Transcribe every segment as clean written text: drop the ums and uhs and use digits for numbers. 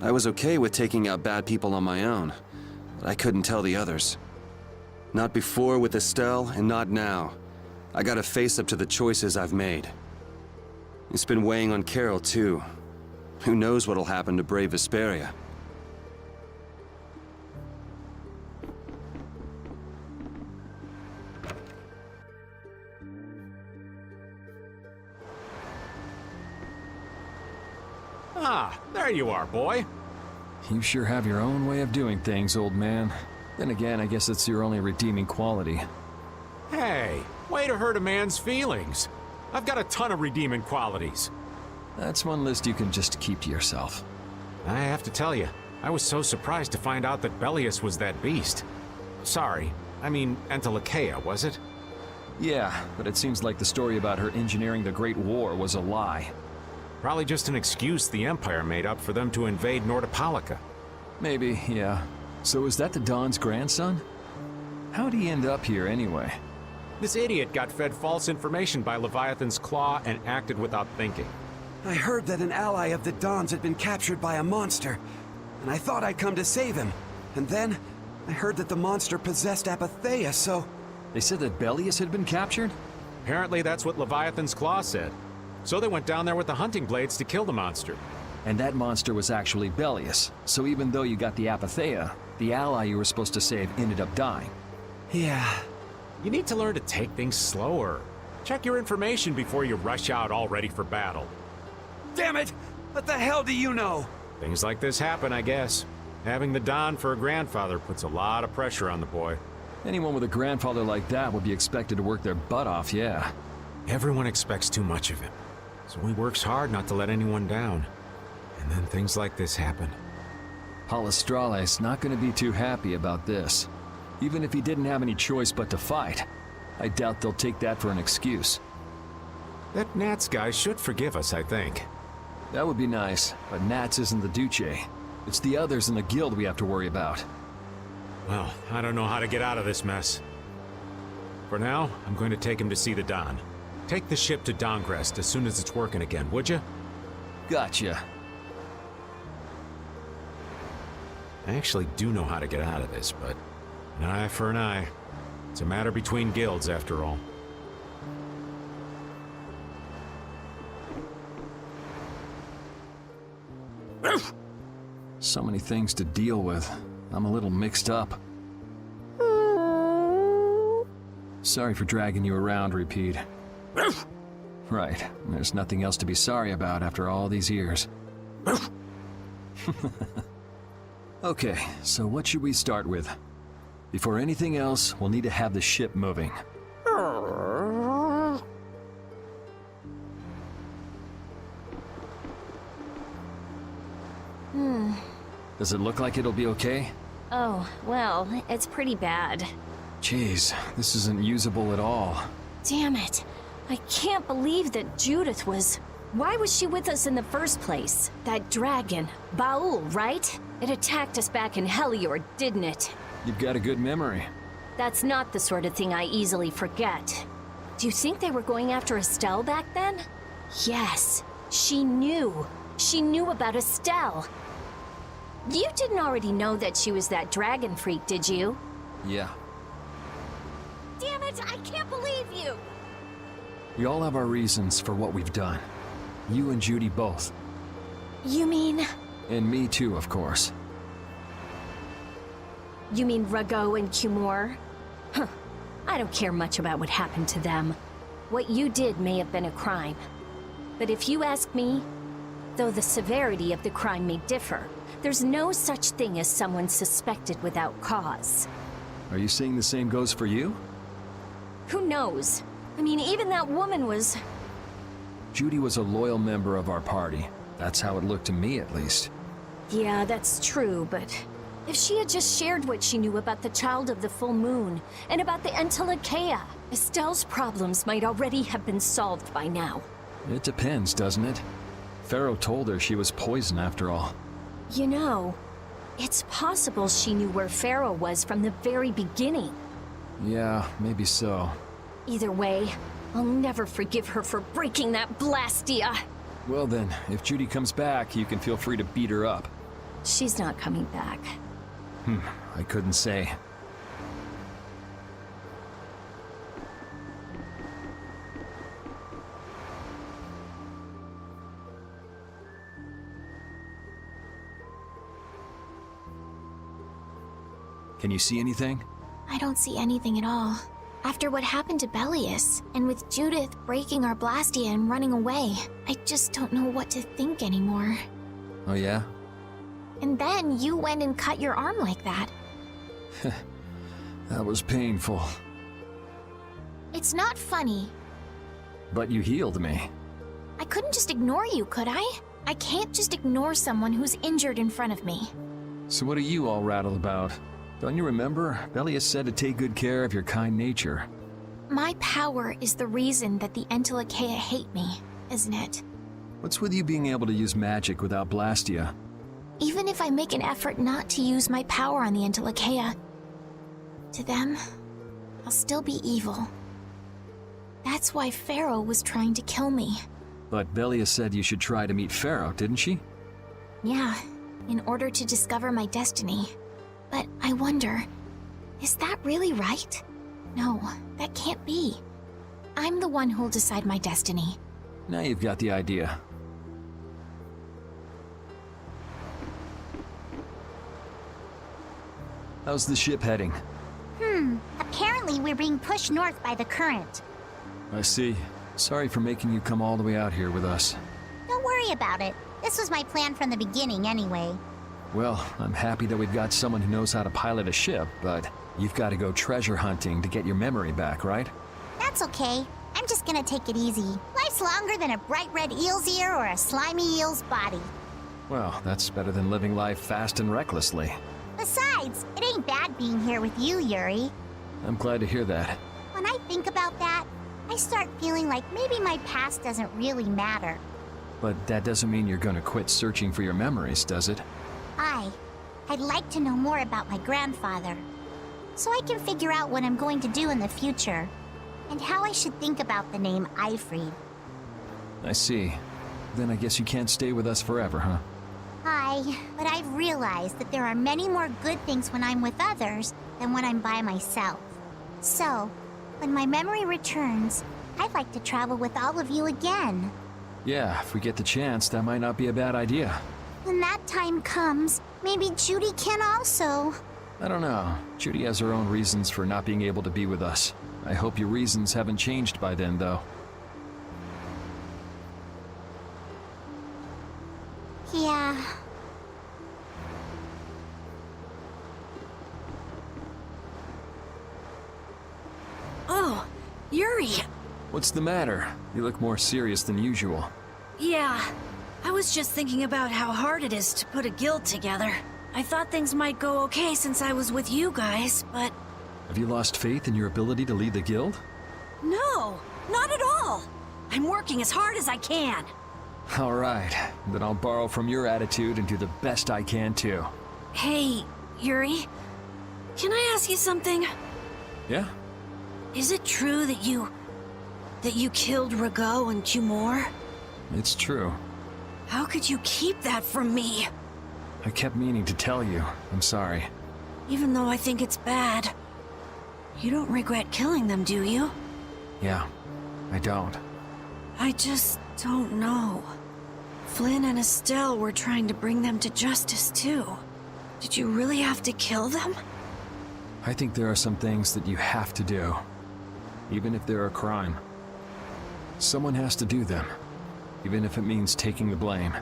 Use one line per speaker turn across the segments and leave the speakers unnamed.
I was okay with taking out bad people on my own, but I couldn't tell the others. Not before with Estelle, and not now. I gotta face up to the choices I've made. It's been weighing on Carol, too. Who knows what'll happen to brave Vesperia?
Ah, there you are, boy.
You sure have your own way of doing things, old man. Then again, I guess it's your only redeeming quality.
Hey, way to hurt a man's feelings. I've got a ton of redeeming qualities.
That's one list you can just keep to yourself.
I have to tell you, I was so surprised to find out that Bellius was that beast. Sorry, I mean Entelekea, was it?
Yeah, but it seems like the story about her engineering the Great War was a lie.
Probably just an excuse the Empire made up for them to invade Nordopolica.
Maybe, yeah. So is that the Don's grandson? How'd he end up here anyway?
This idiot got fed false information by Leviathan's Claw and acted without thinking.
I heard that an ally of the Don's had been captured by a monster, and I thought I'd come to save him. And then, I heard that the monster possessed Apatheia, so...
They said that Bellius had been captured?
Apparently that's what Leviathan's Claw said. So they went down there with the hunting blades to kill the monster.
And that monster was actually Bellius, so even though you got the Apatheia, the ally you were supposed to save ended up dying.
Yeah.
You need to learn to take things slower. Check your information before you rush out all ready for battle.
Damn it! What the hell do you know?
Things like this happen, I guess. Having the Don for a grandfather puts a lot of pressure on the boy.
Anyone with a grandfather like that would be expected to work their butt off, yeah.
Everyone expects too much of him, so he works hard not to let anyone down. And then things like this happen.
Palestrale's not going to be too happy about this. Even if he didn't have any choice but to fight, I doubt they'll take that for an excuse.
That Nats guy should forgive us, I think.
That would be nice, but Nats isn't the Duce. It's the others in the guild we have to worry about.
Well, I don't know how to get out of this mess. For now, I'm going to take him to see the Don. Take the ship to Dongrest as soon as it's working again, would you?
Gotcha.
I actually do know how to get out of this, but an eye for an eye. It's a matter between guilds, after all.
So many things to deal with. I'm a little mixed up. Sorry for dragging you around, Repeat. Right, there's nothing else to be sorry about after all these years. Okay, so what should we start with? Before anything else, we'll need to have the ship moving. Does it look like it'll be okay?
Oh, well, it's pretty bad.
Jeez, this isn't usable at all.
Damn it. I can't believe that Judith was... Why was she with us in the first place? That dragon, Baul, right? It attacked us back in Heliord, didn't it?
You've got a good memory.
That's not the sort of thing I easily forget. Do you think they were going after Estelle back then? Yes, she knew. She knew about Estelle. You didn't already know that she was that dragon freak, did you?
Yeah.
Damn it, I can't believe you!
We all have our reasons for what we've done. You and Judy both.
You mean...
And me too, of course.
You mean Rago and Cumor? Huh. I don't care much about what happened to them. What you did may have been a crime. But if you ask me, though the severity of the crime may differ, there's no such thing as someone suspected without cause.
Are you saying the same goes for you?
Who knows? I mean, even that woman was...
Judy was a loyal member of our party. That's how it looked to me, at least.
Yeah, that's true, but... If she had just shared what she knew about the Child of the Full Moon, and about the Entelekea, Estelle's problems might already have been solved by now.
It depends, doesn't it? Pharaoh told her she was poison after all.
You know, it's possible she knew where Pharaoh was from the very beginning.
Yeah, maybe so.
Either way, I'll never forgive her for breaking that Blastia.
Well then, if Judy comes back, you can feel free to beat her up.
She's not coming back.
I couldn't say. Can you see anything?
I don't see anything at all. After what happened to Belius, and with Judith breaking our Blastia and running away, I just don't know what to think anymore.
Oh yeah?
And then you went and cut your arm like that.
That was painful.
It's not funny.
But you healed me.
I couldn't just ignore you, could I? I can't just ignore someone who's injured in front of me.
So what are you all rattled about? Don't you remember? Belius said to take good care of your kind nature.
My power is the reason that the Entelekea hate me, isn't it?
What's with you being able to use magic without Blastia?
Even if I make an effort not to use my power on the Entelekea, to them, I'll still be evil. That's why Pharaoh was trying to kill me.
But Belius said you should try to meet Pharaoh, didn't she?
Yeah, in order to discover my destiny. But I wonder, is that really right? No, that can't be. I'm the one who'll decide my destiny.
Now you've got the idea. How's the ship heading?
Apparently we're being pushed north by the current.
I see. Sorry for making you come all the way out here with us.
Don't worry about it. This was my plan from the beginning anyway.
Well, I'm happy that we've got someone who knows how to pilot a ship, but you've got to go treasure hunting to get your memory back, right?
That's okay. I'm just gonna take it easy. Life's longer than a bright red eel's ear or a slimy eel's body.
Well, that's better than living life fast and recklessly.
Besides, it ain't bad being here with you, Yuri.
I'm glad to hear that.
When I think about that, I start feeling like maybe my past doesn't really matter.
But that doesn't mean you're going to quit searching for your memories, does it?
I'd like to know more about my grandfather, so I can figure out what I'm going to do in the future, and how I should think about the name Eifried.
I see. Then I guess you can't stay with us forever, huh?
But I've realized that there are many more good things when I'm with others than when I'm by myself. So, when my memory returns, I'd like to travel with all of you again.
Yeah, if we get the chance, that might not be a bad idea.
When that time comes, maybe Judy can also.
I don't know. Judy has her own reasons for not being able to be with us. I hope your reasons haven't changed by then, though.
Yeah.
Oh, Yuri!
What's the matter? You look more serious than usual.
Yeah, I was just thinking about how hard it is to put a guild together. I thought things might go okay since I was with you guys, but...
Have you lost faith in your ability to lead the guild?
No, not at all! I'm working as hard as I can.
All right, then I'll borrow from your attitude and do the best I can too.
Hey, Yuri, can I ask you something?
Yeah?
Is it true that you killed Rago and Cumor?
It's true.
How could you keep that from me?
I kept meaning to tell you. I'm sorry.
Even though I think it's bad. You don't regret killing them, do you?
Yeah, I don't.
I just don't know. Flynn and Estelle were trying to bring them to justice, too. Did you really have to kill them?
I think there are some things that you have to do, even if they're a crime. Someone has to do them, even if it means taking the blame.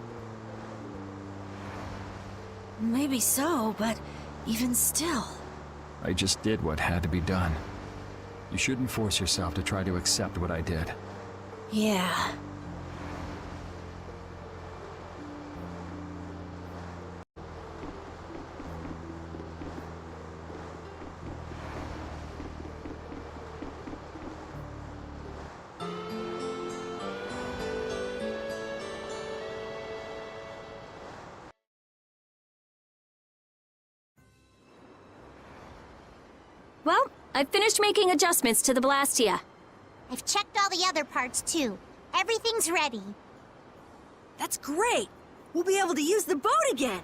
Maybe so, but even still...
I just did what had to be done. You shouldn't force yourself to try to accept what I did.
Yeah.
Well, I've finished making adjustments to the Blastia.
I've checked all the other parts too. Everything's ready.
That's great! We'll be able to use the boat again!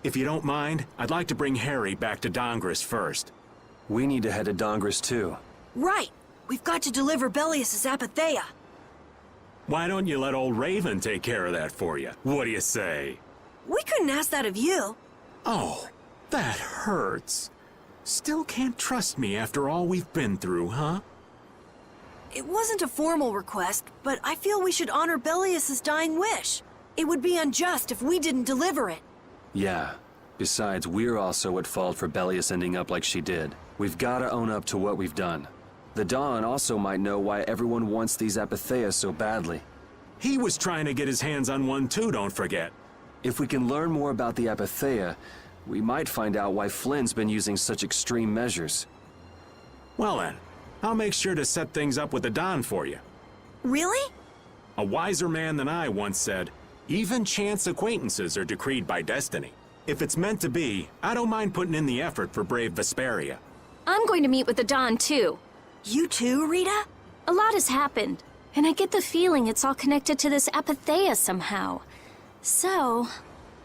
If you don't mind, I'd like to bring Harry back to Dongris first.
We need to head to Dongris too.
Right! We've got to deliver Bellius' apatheia.
Why don't you let old Raven take care of that for you? What do you say?
We couldn't ask that of you.
Oh, that hurts. Still can't trust me after all we've been through, huh?
It wasn't a formal request, but I feel we should honor Bellius' dying wish. It would be unjust if we didn't deliver it.
Yeah. Besides, we're also at fault for Bellius ending up like she did. We've gotta own up to what we've done. The Dawn also might know why everyone wants these apatheias so badly.
He was trying to get his hands on one too, don't forget.
If we can learn more about the apatheia, we might find out why Flynn's been using such extreme measures.
Well then, I'll make sure to set things up with the Don for you.
Really?
A wiser man than I once said, even chance acquaintances are decreed by destiny. If it's meant to be, I don't mind putting in the effort for brave Vesperia.
I'm going to meet with the Don, too.
You too, Rita?
A lot has happened, and I get the feeling it's all connected to this apatheia somehow. So...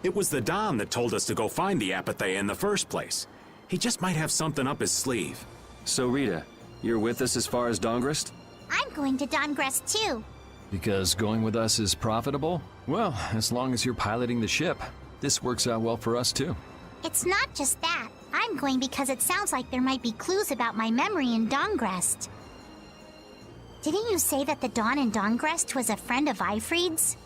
It was the Don that told us to go find the apatheia in the first place. He just might have something up his sleeve.
So Rita, you're with us as far as Dongrest?
I'm going to Dongrest too.
Because going with us is profitable? Well, as long as you're piloting the ship, this works out well for us too.
It's not just that. I'm going because it sounds like there might be clues about my memory in Dongrest. Didn't you say that the Dawn in Dongrest was a friend of Ifrid's?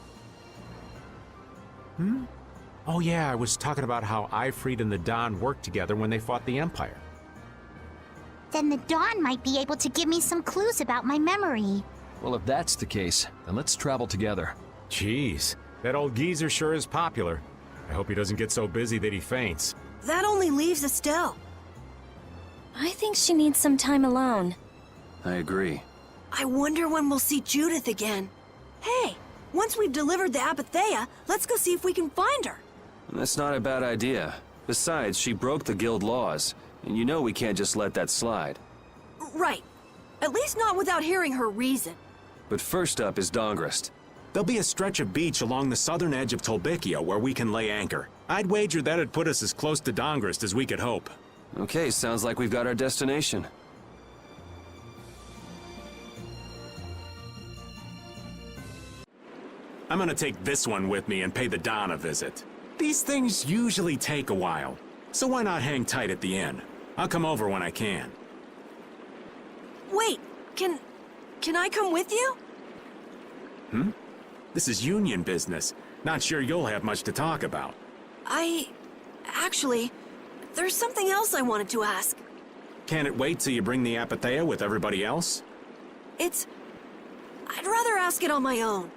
Oh yeah, I was talking about how Ifrid and the Don worked together when they fought the Empire.
Then the Dawn might be able to give me some clues about my memory.
Well, if that's the case, then let's travel together.
Jeez, that old geezer sure is popular. I hope he doesn't get so busy that he faints.
That only leaves Estelle.
I think she needs some time alone.
I agree.
I wonder when we'll see Judith again. Hey, once we've delivered the apatheia, let's go see if we can find her.
That's not a bad idea. Besides, she broke the guild laws, and you know we can't just let that slide.
Right. At least not without hearing her reason.
But first up is Dongrest.
There'll be a stretch of beach along the southern edge of Tolbikia where we can lay anchor. I'd wager that'd put us as close to Dongrest as we could hope.
Okay, sounds like we've got our destination.
I'm gonna take this one with me and pay the Don a visit. These things usually take a while, so why not hang tight at the inn? I'll come over when I can.
Wait, can I come with you?
This is union business. Not sure you'll have much to talk about.
Actually, there's something else I wanted to ask.
Can it wait till you bring the apatheia with everybody else?
I'd rather ask it on my own.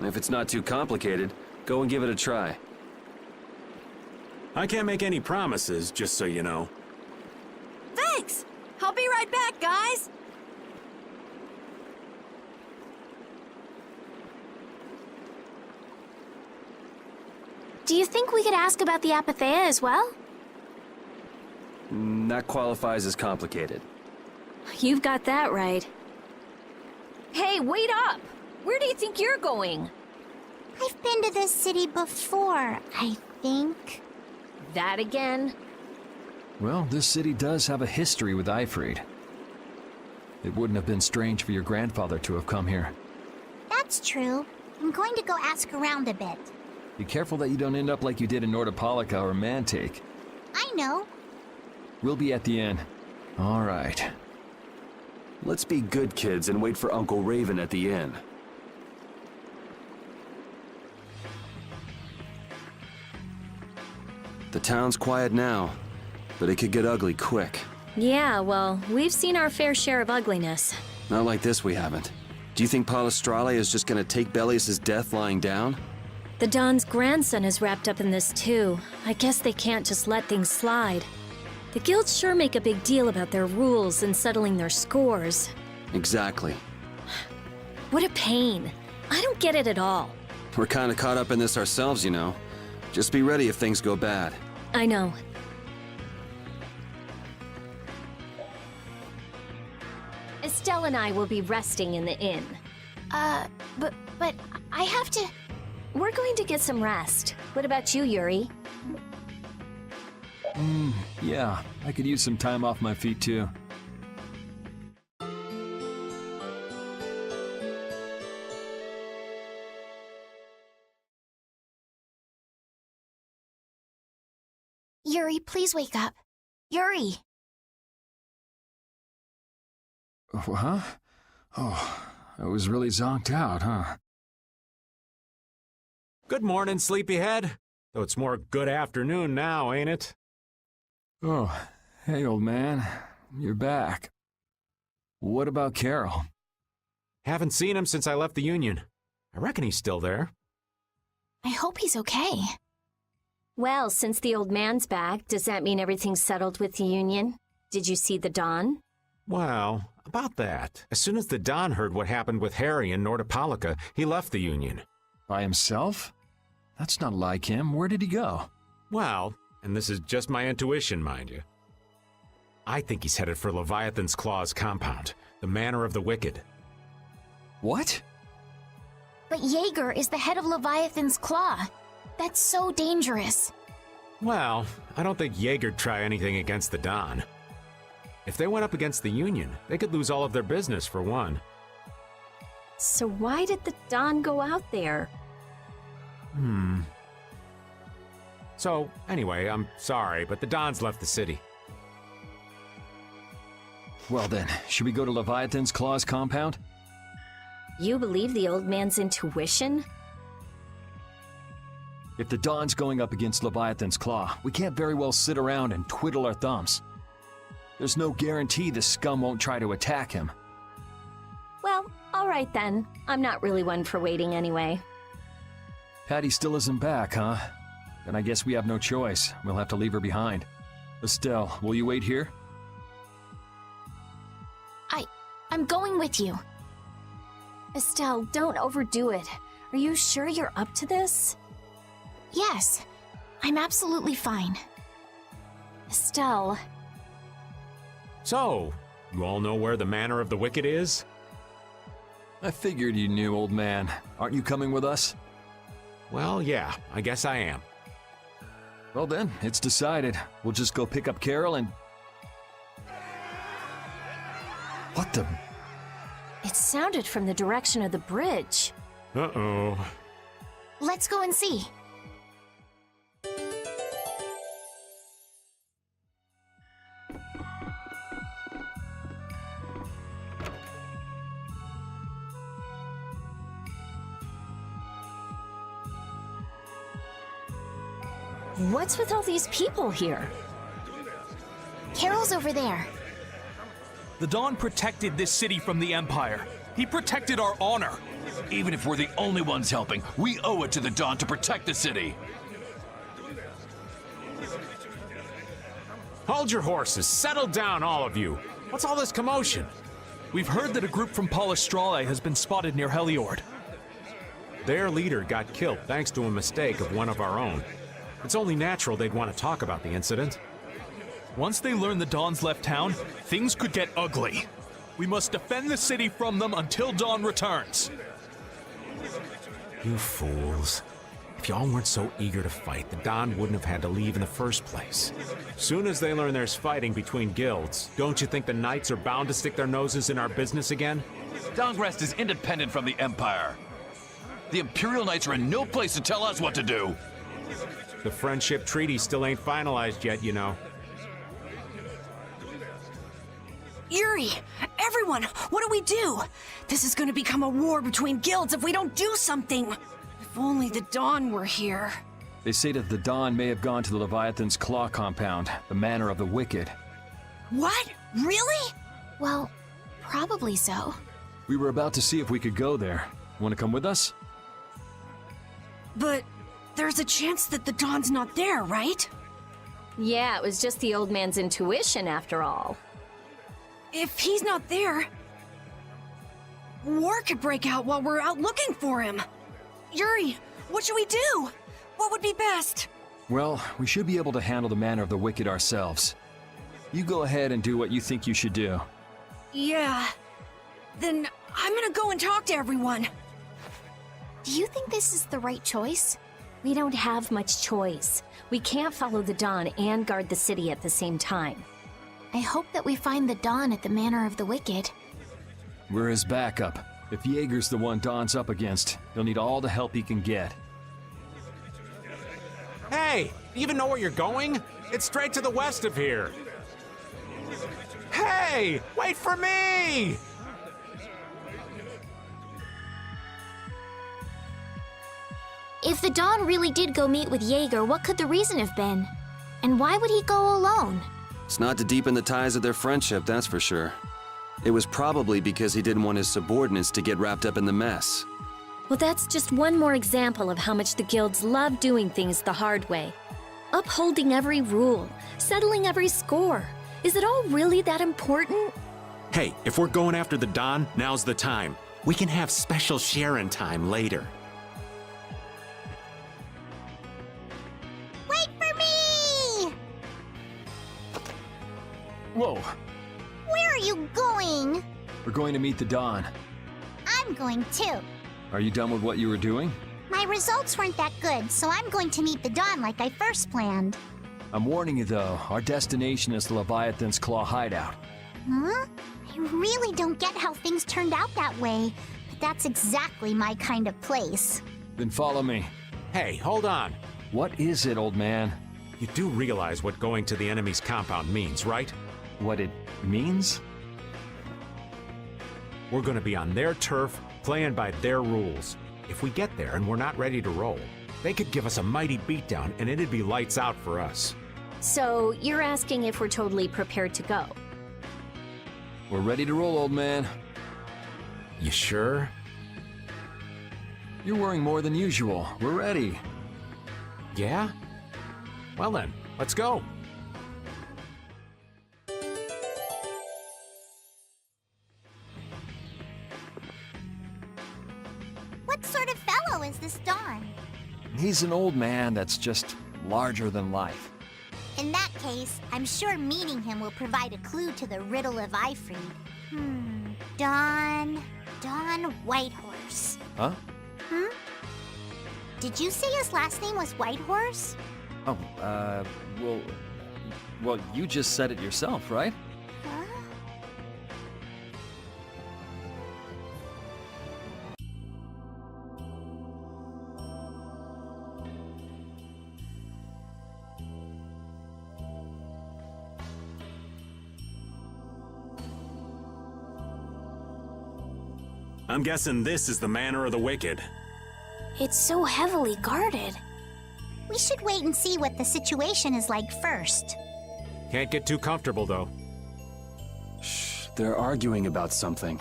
If it's not too complicated, go and give it a try.
I can't make any promises, just so you know.
Thanks! I'll be right back, guys!
Do you think we could ask about the apatheia as well?
That qualifies as complicated.
You've got that right. Hey, wait up! Where do you think you're going?
I've been to this city before, I think.
That again?
Well, this city does have a history with Ifrid. It wouldn't have been strange for your grandfather to have come here.
That's true. I'm going to go ask around a bit.
Be careful that you don't end up like you did in Nordopolica or Mantake.
I know.
We'll be at the inn. All right.
Let's be good kids and wait for Uncle Raven at the inn. The town's quiet now, but it could get ugly quick.
Yeah, well, we've seen our fair share of ugliness.
Not like this we haven't. Do you think Palestrale is just gonna take Bellius' death lying down?
The Don's grandson is wrapped up in this too. I guess they can't just let things slide. The guilds sure make a big deal about their rules and settling their scores.
Exactly.
What a pain. I don't get it at all.
We're kinda caught up in this ourselves, you know. Just be ready if things go bad.
I know. Estelle and I will be resting in the inn.
But I have to...
We're going to get some rest. What about you, Yuri?
Yeah, I could use some time off my feet too.
Yuri, please wake up. Yuri!
Huh? Oh, I was really zonked out, huh?
Good morning, sleepyhead. Though it's more good afternoon now, ain't it?
Oh, hey, old man. You're back. What about Carol?
Haven't seen him since I left the Union. I reckon he's still there.
I hope he's okay.
Well, since the old man's back, does that mean everything's settled with the Union? Did you see the Don?
Well, about that. As soon as the Don heard what happened with Harry and Nordopolica, he left the Union.
By himself? That's not like him. Where did he go?
Well, and this is just my intuition, mind you, I think he's headed for Leviathan's Claw's compound, the Manor of the Wicked.
What?
But Jaeger is the head of Leviathan's Claw. That's so dangerous.
Well, I don't think Jaeger'd try anything against the Don. If they went up against the Union, they could lose all of their business for one.
So why did the Don go out there?
So, anyway, I'm sorry, but the Don's left the city.
Well then, should we go to Leviathan's Claw's compound?
You believe the old man's intuition?
If the Don's going up against Leviathan's Claw, we can't very well sit around and twiddle our thumbs. There's no guarantee the scum won't try to attack him.
Well, all right then. I'm not really one for waiting anyway.
Patty still isn't back, huh? Then I guess we have no choice. We'll have to leave her behind. Estelle, will you wait here?
I'm going with you.
Estelle, don't overdo it. Are you sure you're up to this?
Yes, I'm absolutely fine.
Estelle.
So, you all know where the Manor of the Wicked is?
I figured you knew, old man. Aren't you coming with us?
Well, yeah, I guess I am.
Well then, it's decided. We'll just go pick up Carol and... What the...
It sounded from the direction of the bridge.
Uh-oh.
Let's go and see.
What's with all these people here?
Carol's over there.
The Don protected this city from the Empire. He protected our honor.
Even if we're the only ones helping, we owe it to the Don to protect the city.
Hold your horses. Settle down, all of you. What's all this commotion?
We've heard that a group from Palestrale has been spotted near Heliord.
Their leader got killed thanks to a mistake of one of our own. It's only natural they'd want to talk about the incident.
Once they learn the Don's left town, things could get ugly. We must defend the city from them until Don returns.
You fools. If y'all weren't so eager to fight, the Don wouldn't have had to leave in the first place. Soon as they learn there's fighting between guilds, don't you think the Knights are bound to stick their noses in our business again?
Dongrest is independent from the Empire. The Imperial Knights are in no place to tell us what to do.
The friendship treaty still ain't finalized yet, you know.
Yuri! Everyone! What do we do? This is gonna become a war between guilds if we don't do something! If only the Dawn were here.
They say that the Don may have gone to the Leviathan's Claw compound, the Manor of the Wicked.
What? Really?
Well, probably so.
We were about to see if we could go there. Want to come with us?
But there's a chance that the Dawn's not there, right?
Yeah, it was just the old man's intuition after all.
If he's not there, war could break out while we're out looking for him. Yuri, what should we do? What would be best?
Well, we should be able to handle the Manor of the Wicked ourselves. You go ahead and do what you think you should do.
Yeah. Then I'm gonna go and talk to everyone.
Do you think this is the right choice?
We don't have much choice. We can't follow the Dawn and guard the city at the same time.
I hope that we find the Dawn at the Manor of the Wicked.
We're his backup. If Jaeger's the one Don's up against, he'll need all the help he can get.
Hey, you even know where you're going? It's straight to the west of here. Hey, wait for me!
If the Dawn really did go meet with Jaeger, what could the reason have been? And why would he go alone?
It's not to deepen the ties of their friendship, that's for sure. It was probably because he didn't want his subordinates to get wrapped up in the mess.
Well, that's just one more example of how much the guilds love doing things the hard way. Upholding every rule, settling every score. Is it all really that important?
Hey, if we're going after the Dawn, now's the time. We can have special sharing time later.
Wait for me!
Whoa!
Where are you going?
We're going to meet the Dawn.
I'm going too.
Are you done with what you were doing?
My results weren't that good, so I'm going to meet the Dawn like I first planned.
I'm warning you though, our destination is the Leviathan's Claw hideout.
Huh? I really don't get how things turned out that way, but that's exactly my kind of place.
Then follow me.
Hey, hold on.
What is it, old man?
You do realize what going to the enemy's compound means, right?
What it means?
We're gonna be on their turf, playing by their rules. If we get there and we're not ready to roll, they could give us a mighty beatdown and it'd be lights out for us.
So, you're asking if we're totally prepared to go?
We're ready to roll, old man.
You sure?
You're worrying more than usual. We're ready.
Yeah? Well then, let's go.
What sort of fellow is this Dawn?
He's an old man that's just larger than life.
In that case, I'm sure meeting him will provide a clue to the riddle of Ifried. Dawn Whitehorse.
Huh?
Did you say his last name was Whitehorse?
Oh, well, you just said it yourself, right?
Huh?
I'm guessing this is the Manor of the Wicked.
It's so heavily guarded.
We should wait and see what the situation is like first.
Can't get too comfortable, though.
Shh, they're arguing about something.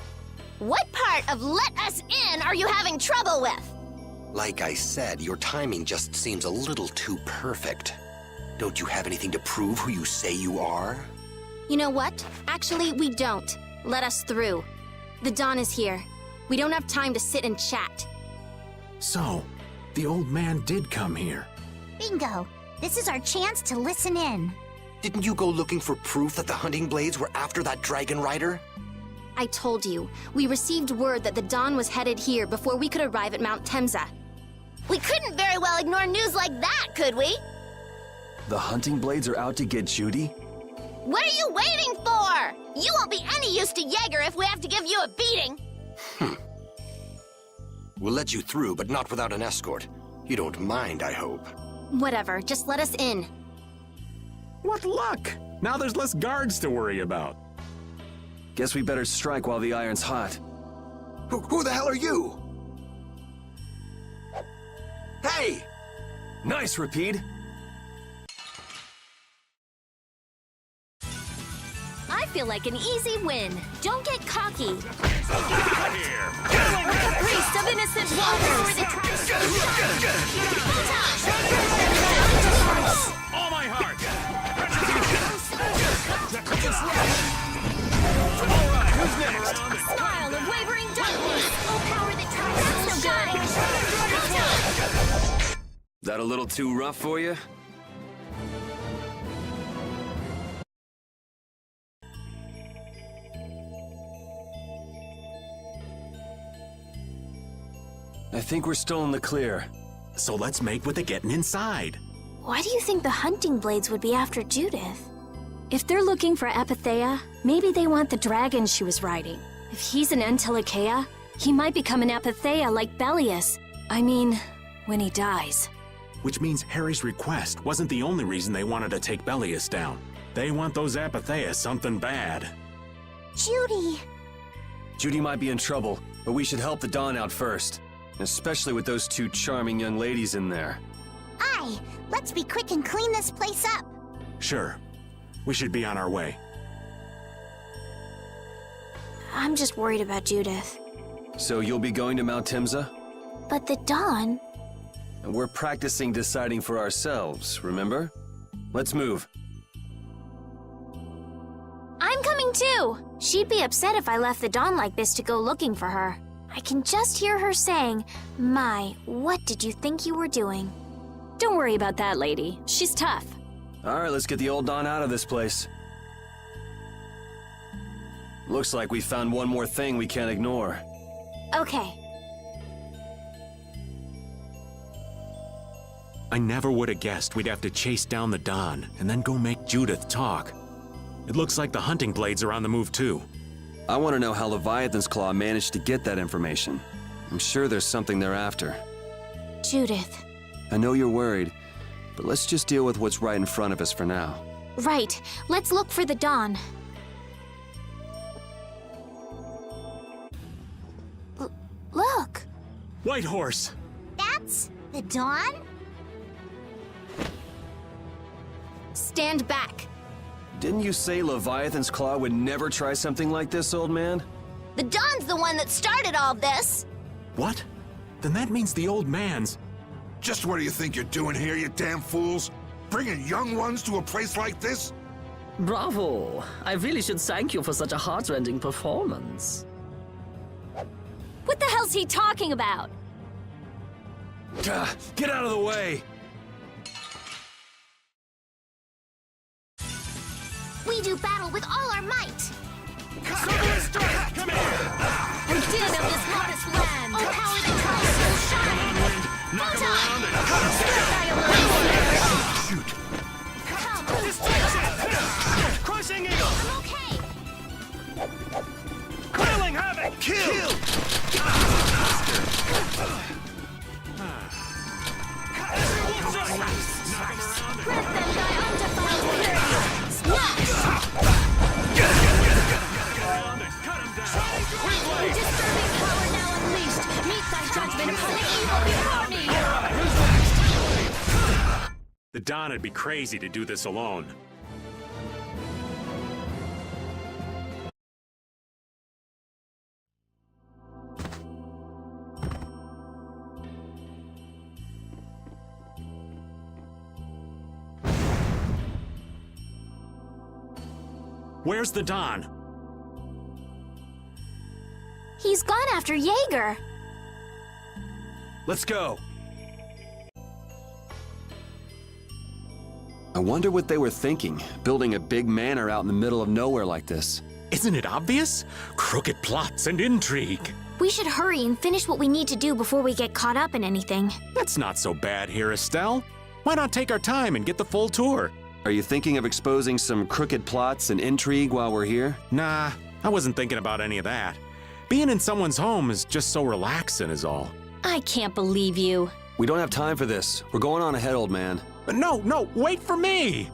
What part of let us in are you having trouble with?
Like I said, your timing just seems a little too perfect. Don't you have anything to prove who you say you are?
You know what? Actually, we don't. Let us through. The Dawn is here. We don't have time to sit and chat.
So, the old man did come here.
Bingo! This is our chance to listen in.
Didn't you go looking for proof that the hunting blades were after that dragon rider?
I told you, we received word that the Dawn was headed here before we could arrive at Mount Temza. We couldn't very well ignore news like that, could we?
The hunting blades are out to get Judy?
What are you waiting for? You won't be any use to Jaeger if we have to give you a beating.
We'll let you through, but not without an escort. You don't mind, I hope.
Whatever, just let us in.
What luck! Now there's less guards to worry about.
Guess we better strike while the iron's hot.
Who the hell are you? Hey!
Nice, Rapide!
I feel like an easy win. Don't get cocky.
Here!
Like a priest of innocent waters.
All my heart! All right, who's next?
Smile of wavering darkness. Oh, power that tries. That's no good.
That a little too rough for you? I think we're still in the clear.
So let's make with the getting inside.
Why do you think the hunting blades would be after Judith?
If they're looking for Apatheia, maybe they want the dragon she was riding. If he's an Entelikeia, he might become an Apatheia like Belius. I mean, when he dies.
Which means Harry's request wasn't the only reason they wanted to take Belius down. They want those Apatheia something bad.
Judy!
Judy might be in trouble, but we should help the Dawn out first. Especially with those two charming young ladies in there.
Aye, let's be quick and clean this place up.
Sure. We should be on our way.
I'm just worried about Judith.
So you'll be going to Mount Timza?
But the Dawn...
And we're practicing deciding for ourselves, remember? Let's move.
I'm coming too! She'd be upset if I left the Dawn like this to go looking for her. I can just hear her saying, "My, what did you think you were doing?"
Don't worry about that lady. She's tough.
Alright, let's get the old Dawn out of this place. Looks like we found one more thing we can't ignore.
Okay.
I never would have guessed we'd have to chase down the Dawn and then go make Judith talk. It looks like the hunting blades are on the move too.
I want to know how Leviathan's Claw managed to get that information. I'm sure there's something they're after.
Judith.
I know you're worried, but let's just deal with what's right in front of us for now.
Right. Let's look for the Dawn. Look!
White Horse!
That's the Dawn?
Stand back.
Didn't you say Leviathan's Claw would never try something like this, old man?
The Dawn's the one that started all this.
What? Then that means the old man's...
Just what do you think you're doing here, you damn fools? Bringing young ones to a place like this?
Bravo! I really should thank you for such a heart-rending performance.
What the hell's he talking about?
Get out of the way!
We do battle with all our might!
We did it on this modest land!
Oh, power the trials will shine!
Knock him around and
Shoot!
Crushing Eagle!
I'm okay!
Quelling Havoc! Kill!
Grant them thy undefiled purity! Smash! Disturbing power now unleashed! Meet thy judgment upon the evil before me!
The Dawn would be crazy to do this alone. Where's the Dawn?
He's gone after Jaeger.
Let's go! I wonder what they were thinking, building a big manor out in the middle of nowhere like this.
Isn't it obvious? Crooked plots and intrigue.
We should hurry and finish what we need to do before we get caught up in anything.
That's not so bad here, Estelle. Why not take our time and get the full tour?
Are you thinking of exposing some crooked plots and intrigue while we're here?
Nah, I wasn't thinking about any of that. Being in someone's home is just so relaxing is all.
I can't believe you.
We don't have time for this. We're going on ahead, old man.
No, wait for me!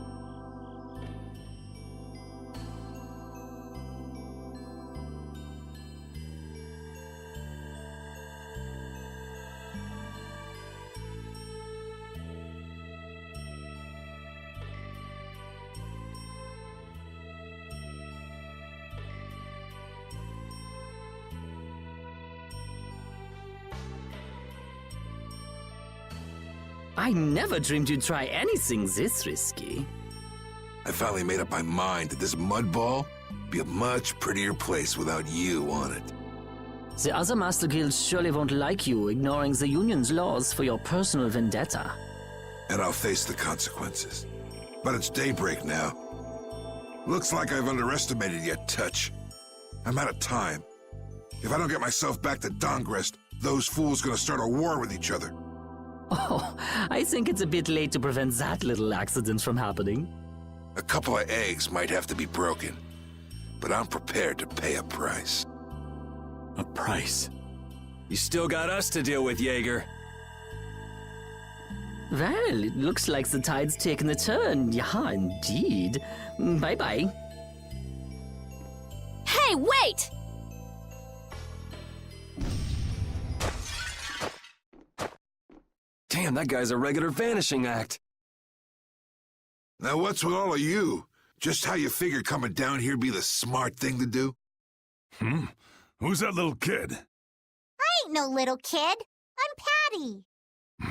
I never dreamed you'd try anything this risky.
I finally made up my mind that this mud ball would be a much prettier place without you on it.
The other Master Guilds surely won't like you ignoring the Union's laws for your personal vendetta.
And I'll face the consequences. But it's daybreak now. Looks like I've underestimated your touch. I'm out of time. If I don't get myself back to Dongrest, those fools gonna start a war with each other.
Oh, I think it's a bit late to prevent that little accident from happening.
A couple of eggs might have to be broken, but I'm prepared to pay a price.
A price?
You still got us to deal with, Jaeger.
Well, it looks like the tide's taken a turn. Yeah, indeed. Bye-bye.
Hey, wait!
Damn, that guy's a regular vanishing act.
Now what's with all of you? Just how you figure coming down here be the smart thing to do?
Who's that little kid?
I ain't no little kid. I'm Patty.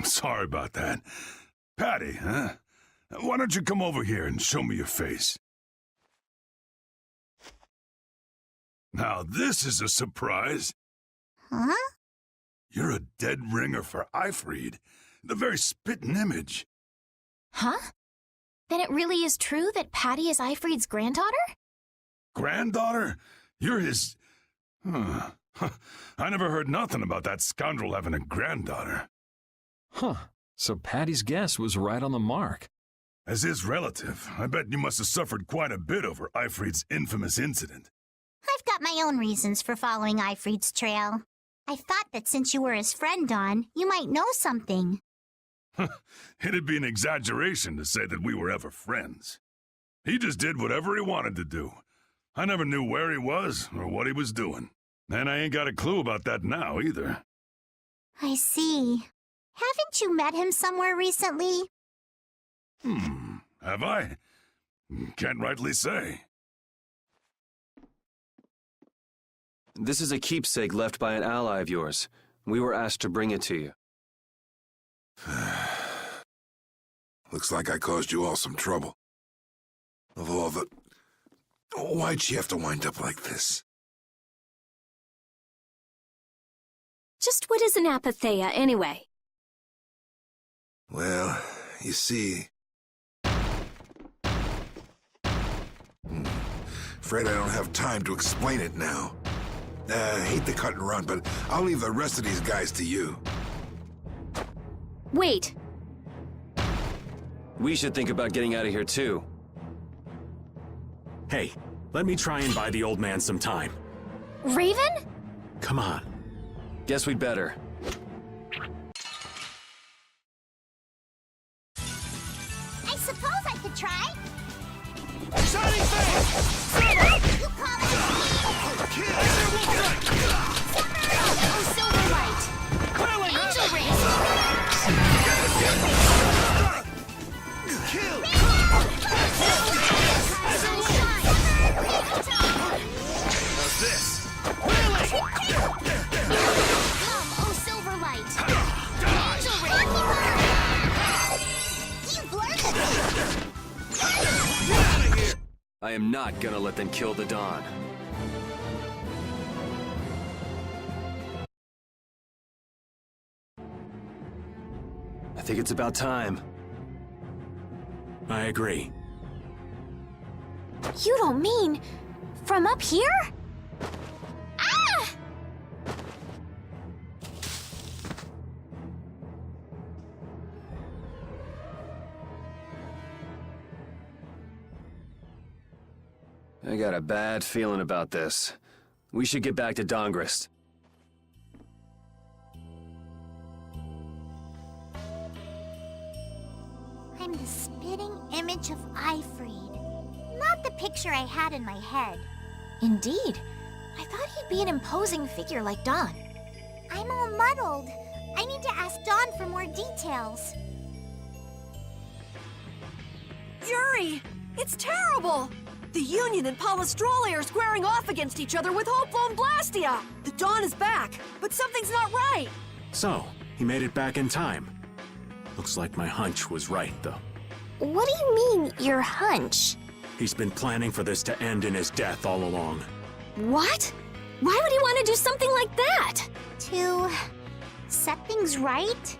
Sorry about that. Patty, huh? Why don't you come over here and show me your face? Now this is a surprise.
Huh?
You're a dead ringer for Eifried. The very spitting image.
Huh? Then it really is true that Patty is Eifried's granddaughter?
Granddaughter? You're his... I never heard nothing about that scoundrel having a granddaughter.
Huh. So Patty's guess was right on the mark.
As his relative, I bet you must have suffered quite a bit over Eifried's infamous incident.
I've got my own reasons for following Eifried's trail. I thought that since you were his friend, Dawn, you might know something.
It'd be an exaggeration to say that we were ever friends. He just did whatever he wanted to do. I never knew where he was or what he was doing. And I ain't got a clue about that now, either.
I see. Haven't you met him somewhere recently?
Have I? Can't rightly say.
This is a keepsake left by an ally of yours. We were asked to bring it to you.
Looks like I caused you all some trouble. Of all the... Why'd she have to wind up like this?
Just what is an apatheia, anyway?
Well, you see... Afraid I don't have time to explain it now. Hate to cut and run, but I'll leave the rest of these guys to you.
Wait.
We should think about getting out of here, too.
Hey, let me try and buy the old man some time.
Raven?
Come on.
Guess we'd better.
I suppose I could try.
Shining Face!
You call it
Oh, Silver Light! Angel
How's this?
Come, oh, Silver Light! Angel
You've learned
I am not gonna let them kill the Dawn. I think it's about time.
I agree.
You don't mean from up here? Ah!
I got a bad feeling about this. We should get back to Dongrist.
I'm the spitting image of Eifried. Not the picture I had in my head.
Indeed. I thought he'd be an imposing figure like Dawn.
I'm all muddled. I need to ask Dawn for more details.
Yuri! It's terrible! The Union and Palestrole are squaring off against each other with Hopeful and Blastia! The Dawn is back, but something's not right!
So, he made it back in time. Looks like my hunch was right, though.
What do you mean, your hunch?
He's been planning for this to end in his death all along.
What? Why would he want to do something like that?
To set things right?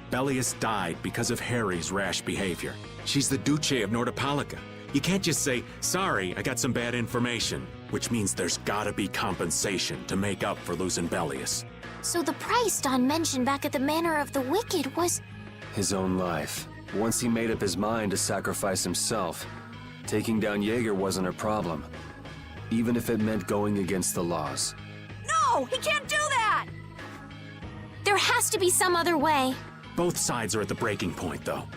Bellius died because of Harry's rash behavior. She's the Duce of Nordapalica. You can't just say, sorry, I got some bad information, which means there's gotta be compensation to make up for losing Bellius.
So the price Dawn mentioned back at the Manor of the Wicked was
His own life. Once he made up his mind to sacrifice himself, taking down Jaeger wasn't a problem. Even if it meant going against the laws.
No! He can't do that!
There has to be some other way.
Both sides are at the breaking point, though.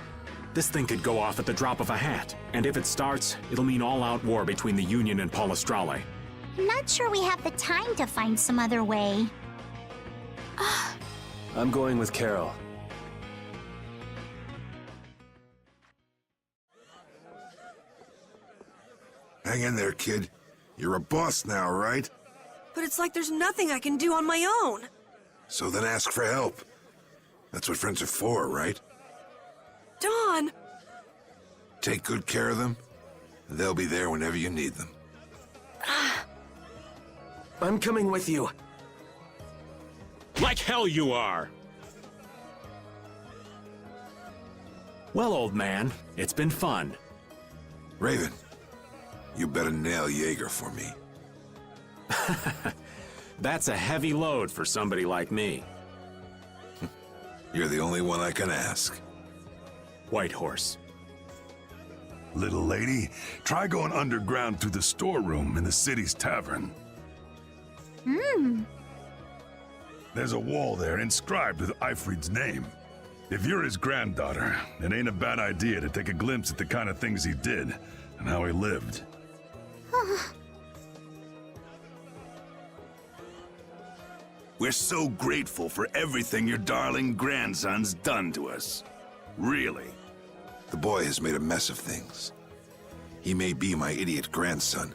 This thing could go off at the drop of a hat, and if it starts, it'll mean all-out war between the Union and Palestrale.
I'm not sure we have the time to find some other way.
I'm going with Carol.
Hang in there, kid. You're a boss now, right?
But it's like there's nothing I can do on my own.
So then ask for help. That's what friends are for, right?
Dawn!
Take good care of them, and they'll be there whenever you need them.
I'm coming with you.
Like hell you are! Well, old man, it's been fun.
Raven, you better nail Jaeger for me.
That's a heavy load for somebody like me.
You're the only one I can ask.
Whitehorse.
Little lady, try going underground through the storeroom in the city's tavern. There's a wall there inscribed with Eifried's name. If you're his granddaughter, it ain't a bad idea to take a glimpse at the kind of things he did and how he lived. We're so grateful for everything your darling grandson's done to us. Really.
The boy has made a mess of things. He may be my idiot grandson,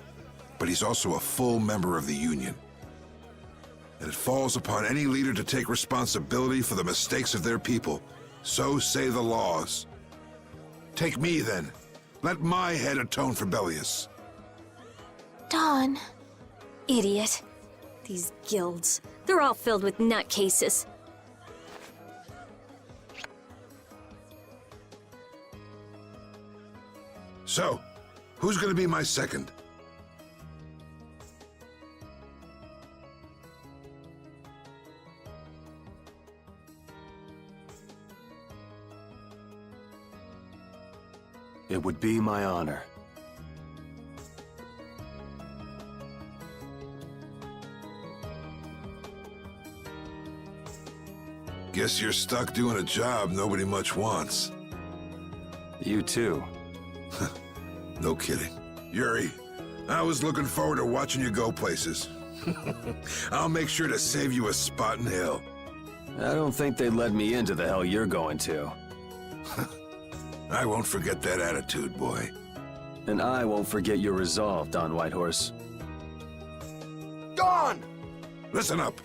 but he's also a full member of the Union. And it falls upon any leader to take responsibility for the mistakes of their people. So say the laws. Take me, then. Let my head atone for Bellius.
Dawn.
Idiot. These guilds. They're all filled with nutcases.
So, who's gonna be my second?
It would be my honor.
Guess you're stuck doing a job nobody much wants.
You too.
No kidding. Yuri, I was looking forward to watching you go places. I'll make sure to save you a spot in hell.
I don't think they'd let me into the hell you're going to.
I won't forget that attitude, boy.
And I won't forget your resolve, Don Whitehorse.
Dawn! Listen up.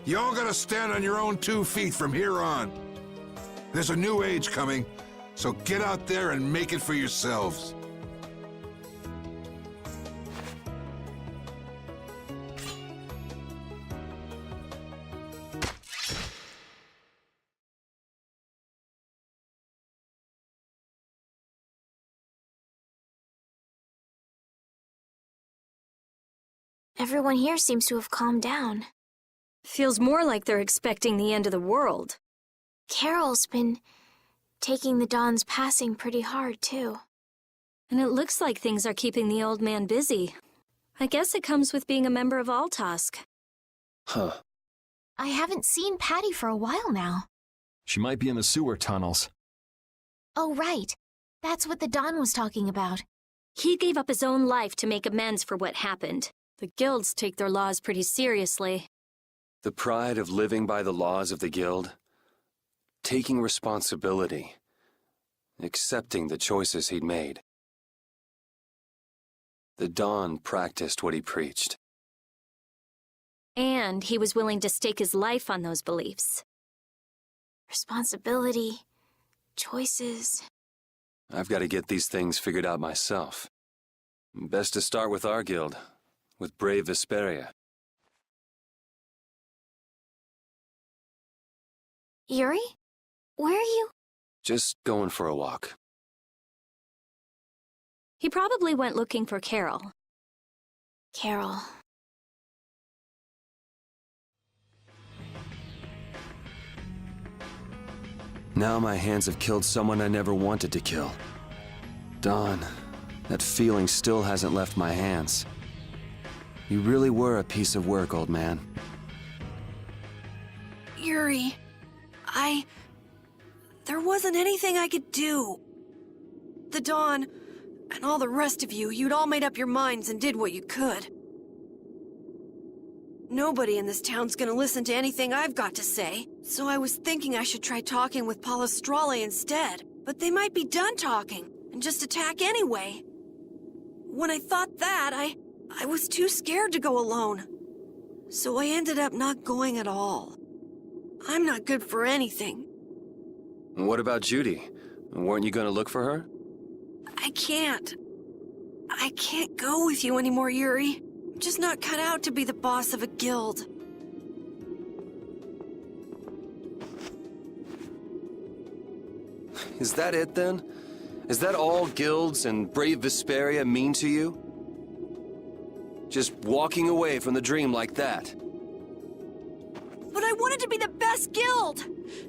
You all gotta stand on your own 2 feet from here on. There's a new age coming, so get out there and make it for yourselves.
Everyone here seems to have calmed down.
Feels more like they're expecting the end of the world.
Carol's been taking the Dawn's passing pretty hard, too.
And it looks like things are keeping the old man busy. I guess it comes with being a member of Altosk.
Huh.
I haven't seen Patty for a while now.
She might be in the sewer tunnels.
Oh, right. That's what the Dawn was talking about.
He gave up his own life to make amends for what happened. The guilds take their laws pretty seriously.
The pride of living by the laws of the guild, taking responsibility, accepting the choices he'd made. The Don practiced what he preached.
And he was willing to stake his life on those beliefs.
Responsibility, choices.
I've got to get these things figured out myself. Best to start with our guild, with brave Vesperia.
Yuri? Where are you?
Just going for a walk.
He probably went looking for Carol.
Carol.
Now my hands have killed someone I never wanted to kill. Dawn, that feeling still hasn't left my hands. You really were a piece of work, old man.
Yuri, there wasn't anything I could do. The Dawn, and all the rest of you, you'd all made up your minds and did what you could. Nobody in this town's gonna listen to anything I've got to say, so I was thinking I should try talking with Palestrale instead. But they might be done talking, and just attack anyway. When I thought that, I was too scared to go alone. So I ended up not going at all. I'm not good for anything.
What about Judy? Weren't you gonna look for her?
I can't go with you anymore, Yuri. I'm just not cut out to be the boss of a guild.
Is that it then? Is that all guilds and brave Vesperia mean to you? Just walking away from the dream like that?
But I wanted to be the best guild!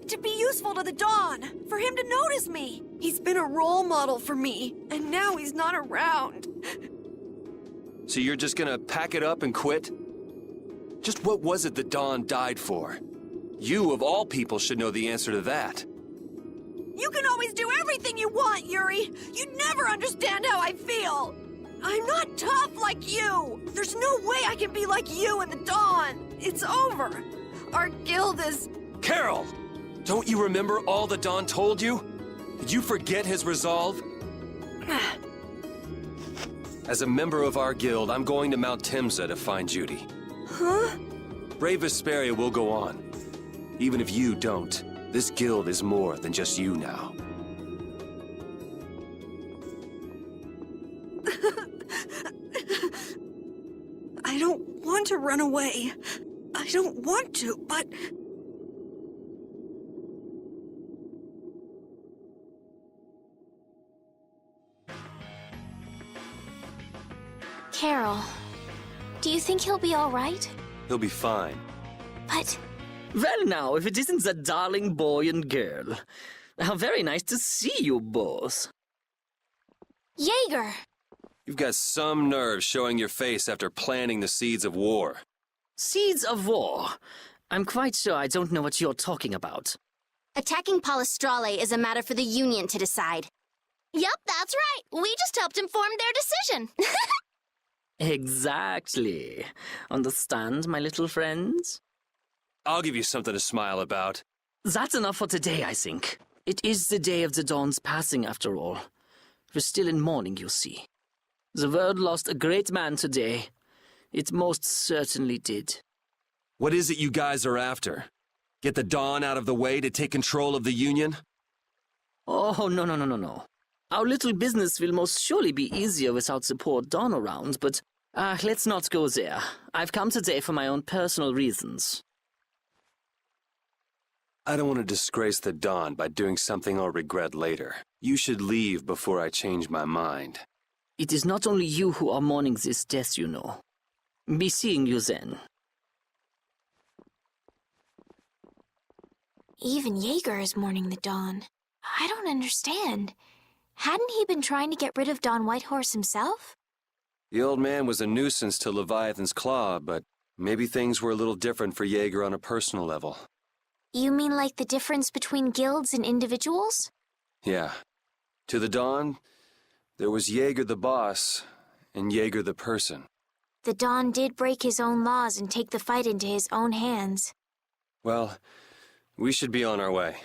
To be useful to the Dawn! For him to notice me! He's been a role model for me, and now he's not around.
So you're just gonna pack it up and quit? Just what was it the Dawn died for? You, of all people, should know the answer to that.
You can always do everything you want, Yuri! You never understand how I feel! I'm not tough like you! There's no way I can be like you and the Dawn! It's over! Our guild is...
Carol! Don't you remember all the Dawn told you? Did you forget his resolve? As a member of our guild, I'm going to Mount Temsa to find Judy.
Huh?
Brave Vesperia will go on. Even if you don't, this guild is more than just you now.
I don't want to run away. I don't want to, but...
Carol, do you think he'll be all right?
He'll be fine.
But...
Well now, if it isn't that darling boy and girl. How very nice to see you both.
Jaeger!
You've got some nerve showing your face after planting the seeds of war.
Seeds of war? I'm quite sure I don't know what you're talking about.
Attacking Palestrale is a matter for the Union to decide. Yup, that's right. We just helped inform their decision.
Exactly. Understand, my little friends?
I'll give you something to smile about.
That's enough for today, I think. It is the day of the Dawn's passing, after all. We're still in mourning, you see. The world lost a great man today. It most certainly did.
What is it you guys are after? Get the Dawn out of the way to take control of the Union?
Oh, no. Our little business will most surely be easier without support Dawn around, but let's not go there. I've come today for my own personal reasons.
I don't want to disgrace the Dawn by doing something I'll regret later. You should leave before I change my mind.
It is not only you who are mourning this death, you know. Be seeing you then.
Even Jaeger is mourning the Dawn. I don't understand. Hadn't he been trying to get rid of Don Whitehorse himself?
The old man was a nuisance to Leviathan's Claw, but maybe things were a little different for Jaeger on a personal level.
You mean like the difference between guilds and individuals?
Yeah. To the Dawn, there was Jaeger the boss, and Jaeger the person.
The Dawn did break his own laws and take the fight into his own hands.
Well, we should be on our way.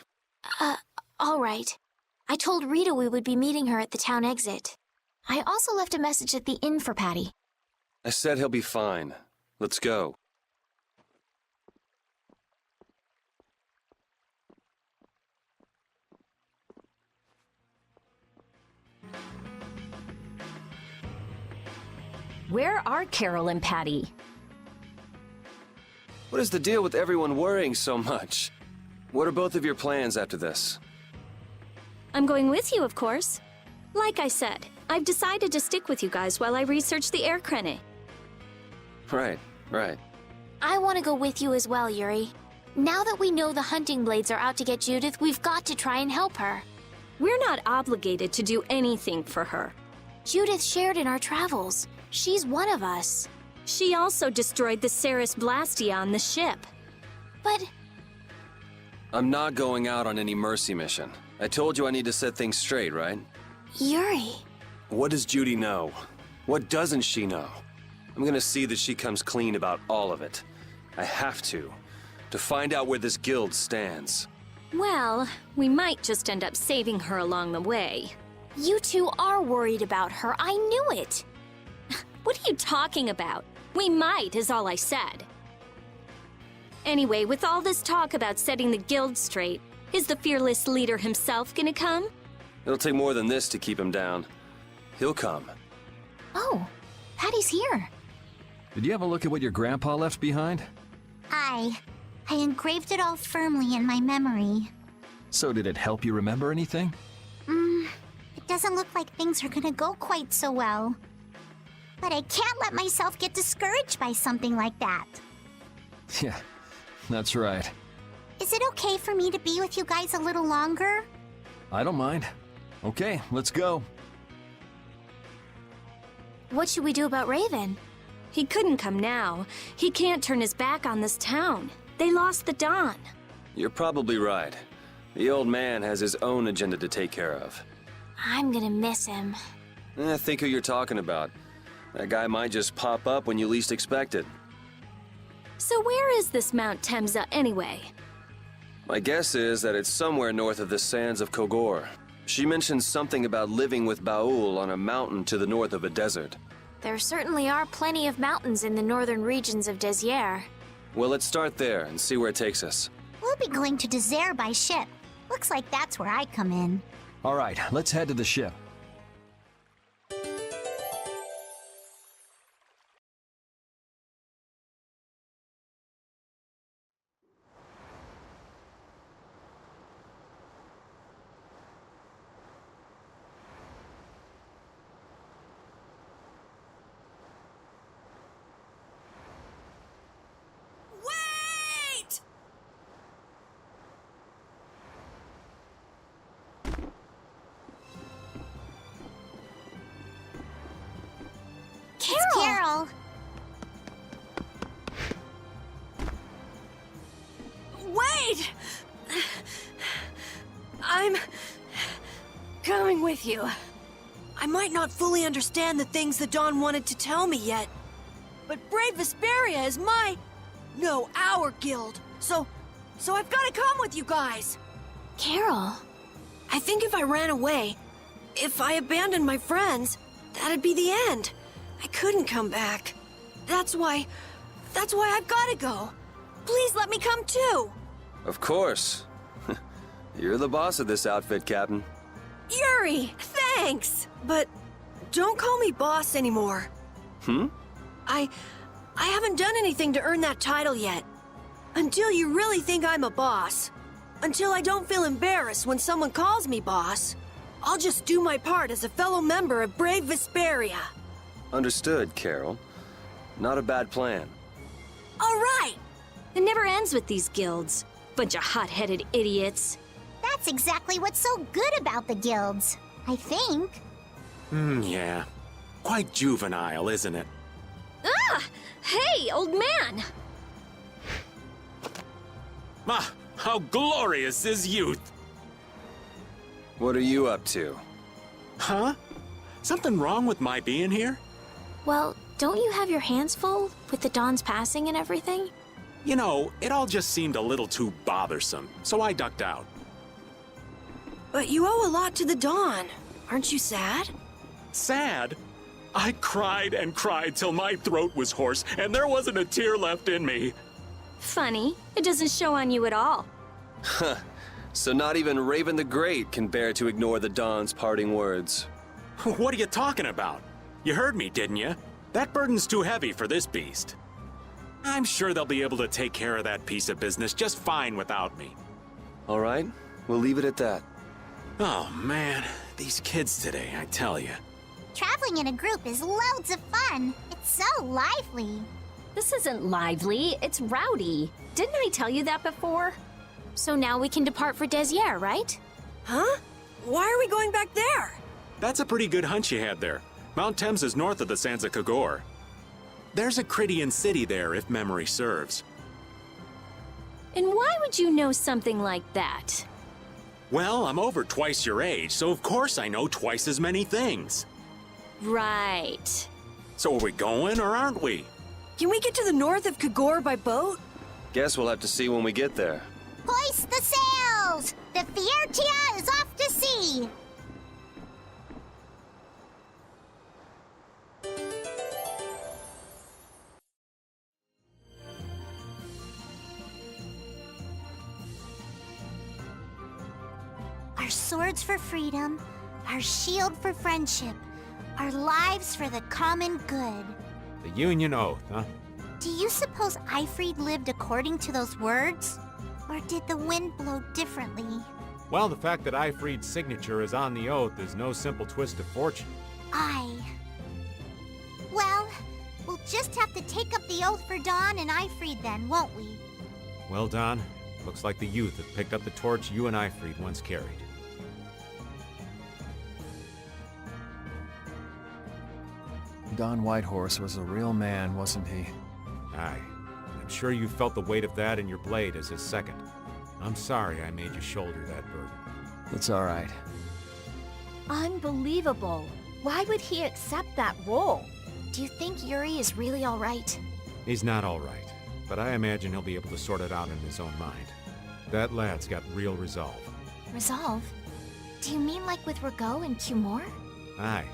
All right. I told Rita we would be meeting her at the town exit. I also left a message at the inn for Patty.
I said he'll be fine. Let's go.
Where are Carol and Patty?
What is the deal with everyone worrying so much? What are both of your plans after this?
I'm going with you, of course. Like I said, I've decided to stick with you guys while I research the air crane.
Right.
I want to go with you as well, Yuri. Now that we know the hunting blades are out to get Judith, we've got to try and help her.
We're not obligated to do anything for her.
Judith shared in our travels. She's one of us.
She also destroyed the Ceres Blastia on the ship.
But...
I'm not going out on any mercy mission. I told you I need to set things straight, right?
Yuri...
What does Judy know? What doesn't she know? I'm gonna see that she comes clean about all of it. I have to find out where this guild stands.
Well, we might just end up saving her along the way.
You two are worried about her. I knew it.
What are you talking about? We might, is all I said. Anyway, with all this talk about setting the guild straight, is the fearless leader himself gonna come?
It'll take more than this to keep him down. He'll come.
Oh, Patty's here.
Did you have a look at what your grandpa left behind?
I engraved it all firmly in my memory.
So did it help you remember anything?
It doesn't look like things are gonna go quite so well. But I can't let myself get discouraged by something like that.
Yeah, that's right.
Is it okay for me to be with you guys a little longer?
I don't mind. Okay, let's go.
What should we do about Raven?
He couldn't come now. He can't turn his back on this town. They lost the Dawn.
You're probably right. The old man has his own agenda to take care of.
I'm gonna miss him.
Think who you're talking about. That guy might just pop up when you least expect it.
So where is this Mount Temza anyway?
My guess is that it's somewhere north of the sands of Kogor. She mentioned something about living with Baul on a mountain to the north of a desert.
There certainly are plenty of mountains in the northern regions of Desier.
Well, let's start there and see where it takes us.
We'll be going to Desier by ship. Looks like that's where I come in.
All right, let's head to the ship.
Carol!
Wait! I'm coming with you. I might not fully understand the things that Dawn wanted to tell me yet, but Brave Vesperia is our guild. So I've got to come with you guys.
Carol.
I think if I ran away, if I abandoned my friends, that'd be the end. I couldn't come back. That's why I've got to go. Please let me come too.
Of course. You're the boss of this outfit, Captain.
Yuri, thanks. But don't call me boss anymore. I haven't done anything to earn that title yet. Until you really think I'm a boss. Until I don't feel embarrassed when someone calls me boss. I'll just do my part as a fellow member of Brave Vesperia.
Understood, Carol. Not a bad plan.
All right.
It never ends with these guilds. Bunch of hot-headed idiots.
That's exactly what's so good about the guilds, I think.
Yeah. Quite juvenile, isn't it?
Ah! Hey, old man!
Ah, how glorious is youth!
What are you up to?
Huh? Something wrong with my being here?
Well, don't you have your hands full with the Dawn's passing and everything?
You know, it all just seemed a little too bothersome, so I ducked out.
But you owe a lot to the Dawn. Aren't you sad?
Sad? I cried and cried till my throat was hoarse, and there wasn't a tear left in me.
Funny, it doesn't show on you at all.
Huh. So not even Raven the Great can bear to ignore the Dawn's parting words.
What are you talking about? You heard me, didn't you? That burden's too heavy for this beast. I'm sure they'll be able to take care of that piece of business just fine without me.
All right, we'll leave it at that.
Oh man, these kids today, I tell you.
Traveling in a group is loads of fun. It's so lively.
This isn't lively, it's rowdy. Didn't I tell you that before?
So now we can depart for Desier, right?
Huh? Why are we going back there?
That's a pretty good hunch you had there. Mount Thames is north of the Sansa Kagor. There's a Krydian city there, if memory serves.
And why would you know something like that?
Well, I'm over twice your age, so of course I know twice as many things.
Right.
So are we going, or aren't we?
Can we get to the north of Kagor by boat?
Guess we'll have to see when we get there.
Hoist the sails! The Fiertia is off to sea! Our swords for freedom, our shield for friendship, our lives for the common good.
The Union Oath, huh?
Do you suppose Aifread lived according to those words? Or did the wind blow differently?
Well, the fact that Aifread's signature is on the oath is no simple twist of fortune.
Well, we'll just have to take up the oath for Dawn and Aifread then, won't we?
Well, Don, looks like the youth have picked up the torch you and Aifread once carried.
Don Whitehorse was a real man, wasn't he?
Aye. I'm sure you felt the weight of that in your blade as his second. I'm sorry I made you shoulder that burden.
It's all right.
Unbelievable. Why would he accept that role?
Do you think Yuri is really all right?
He's not all right, but I imagine he'll be able to sort it out in his own mind. That lad's got real resolve.
Resolve? Do you mean like with Rigaud and Cumore?
Aye.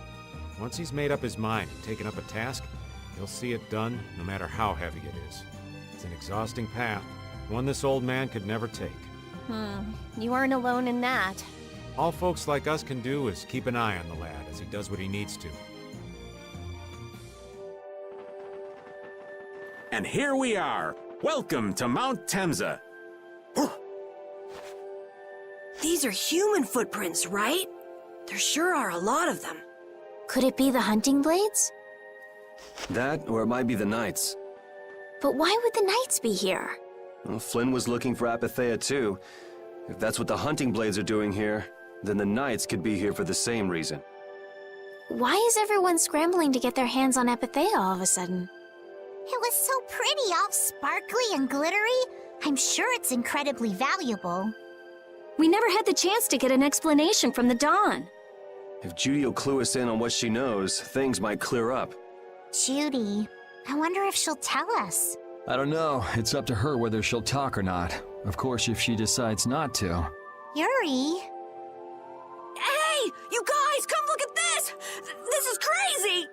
Once he's made up his mind and taken up a task, he'll see it done no matter how heavy it is. It's an exhausting path, one this old man could never take.
You aren't alone in that.
All folks like us can do is keep an eye on the lad as he does what he needs to. And here we are! Welcome to Mount Temsa!
These are human footprints, right? There sure are a lot of them.
Could it be the hunting blades?
That, or it might be the Knights.
But why would the Knights be here?
Well, Flynn was looking for Apatheia too. If that's what the hunting blades are doing here, then the Knights could be here for the same reason.
Why is everyone scrambling to get their hands on Apatheia all of a sudden?
It was so pretty, all sparkly and glittery. I'm sure it's incredibly valuable.
We never had the chance to get an explanation from the Dawn.
If Judy will clue us in on what she knows, things might clear up.
Judy, I wonder if she'll tell us.
I don't know. It's up to her whether she'll talk or not. Of course, if she decides not to.
Yuri?
Hey! You guys, come look at this! This is crazy!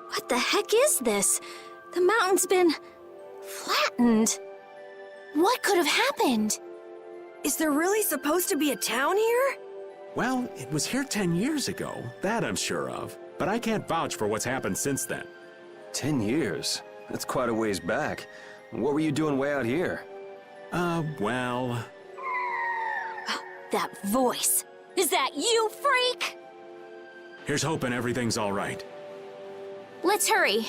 What the heck is this? The mountain's been flattened.
What could have happened?
Is there really supposed to be a town here?
Well, it was here 10 years ago. That I'm sure of. But I can't vouch for what's happened since then.
10 years? That's quite a ways back. What were you doing way out here?
Well...
That voice! Is that you, freak?
Here's hoping everything's all right.
Let's hurry.